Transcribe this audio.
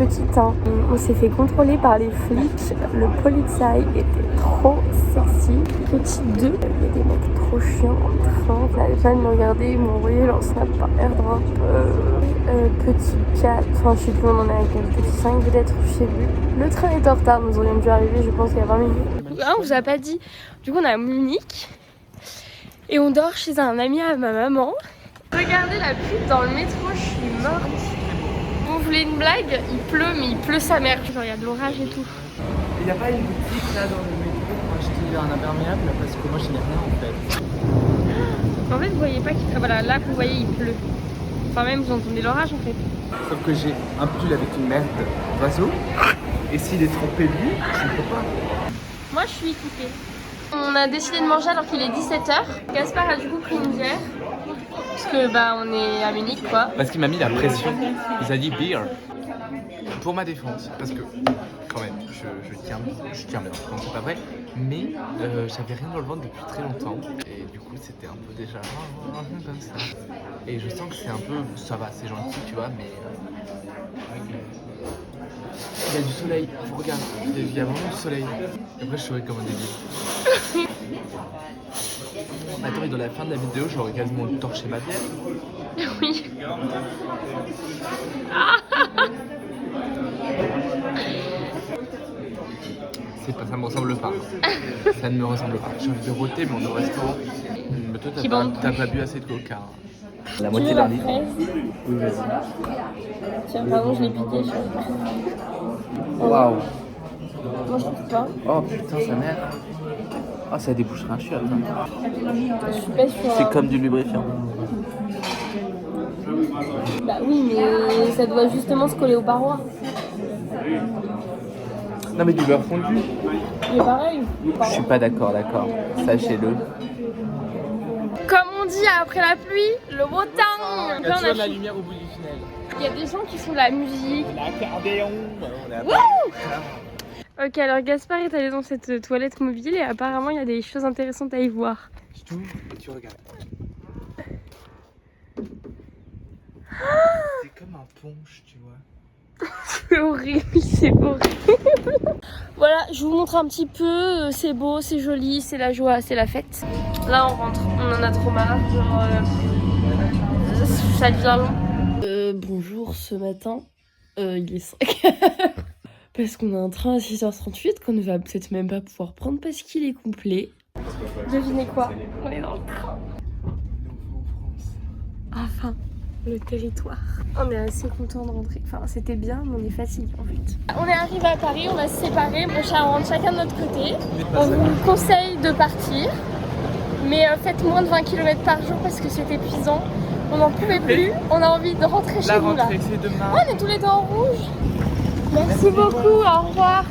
petite. Hein. On s'est fait contrôler par les flics. Le polizei était trop sexy. Petit 2, il y a des mecs trop chiants. Enfin, ils n'avaient pas de me regarder, ils m'ont envoyé leur snap par airdrop. Petit 4, enfin je sais plus où on en est avec le petit 5 peut-être, je sais plus. Le train est en retard, nous aurions dû arriver je pense il y a 20 minutes. Ah, on vous a pas dit, du coup on est à Munich et on dort chez un ami à ma maman. Regardez la pub dans le métro, je suis morte. Vous voulez une blague? Il pleut mais il pleut sa mère. Genre il y a de l'orage et tout. Il n'y a pas une boutique là dans le métro pour acheter un imperméable parce que moi je n'ai rien en fait. En fait vous voyez pas qu'il... Ah, voilà, là vous voyez il pleut. Enfin même vous entendez l'orage en fait. Sauf que j'ai un pull avec une merde d'oiseau et s'il est trempé lui, je ne peux pas. Moi je suis équipée. On a décidé de manger alors qu'il est 17h. Gaspard a du coup pris une bière. Parce que bah on est à Munich quoi. Parce qu'il m'a mis la pression. Il a dit beer. Pour ma défense, parce que quand même, je tiens bien, non c'est pas vrai, mais j'avais rien dans le ventre depuis très longtemps et du coup c'était un peu déjà comme ça. Et je sens que c'est un peu, ça va, c'est gentil tu vois, mais il y a du soleil, je regarde, il y a vraiment du soleil. Et après je serais comme un débile. Attends, et dans la fin de la vidéo, j'aurais quasiment torché ma bière. Oui. C'est pas, ça me ressemble pas. Ça ne me ressemble pas. J'ai envie de roter, mais on est au restaurant. Mais toi, t'as pas bu assez de coca. Hein. La moitié d'un litre. Oui, vas-y. Tiens, pardon, je l'ai piqué. Waouh. Moi, je trouve pas. Oh putain, sa mère. Ah, ça déboucherait un chiotte. Hein. Je suis pas sûre. C'est comme du lubrifiant. Bah oui, mais ça doit justement se coller aux parois. Non, mais du beurre fondu. Mais pareil. Je suis pas d'accord. Sachez-le. Comme on dit après la pluie, le beau temps. Il y a toujours de la lumière au bout du tunnel. Il y a des gens qui font de la musique. L'accordéon. Ok, alors Gaspard est allé dans cette toilette mobile et apparemment il y a des choses intéressantes à y voir. Je t'ouvre et tu regardes. C'est comme un punch, tu vois. C'est horrible, c'est horrible. Voilà, je vous montre un petit peu. C'est beau, c'est joli, c'est la joie, c'est la fête. Là on rentre, on en a trop marre. Genre, ça devient long. Bonjour, ce matin, il est 5h. Parce qu'on a un train à 6h38 qu'on ne va peut-être même pas pouvoir prendre parce qu'il est complet. Devinez quoi? On est dans le train. Enfin, le territoire. On est assez content de rentrer. Enfin, c'était bien, mais on est fatigué en fait. On est arrivé à Paris, on va se séparer. Bon, on rentre chacun de notre côté. On vous conseille de partir. Mais faites moins de 20 km par jour parce que c'est épuisant. On n'en pouvait plus. On a envie de rentrer chez nous là. La rentrée, c'est demain. On est tous les deux en rouge. Merci beaucoup, au revoir.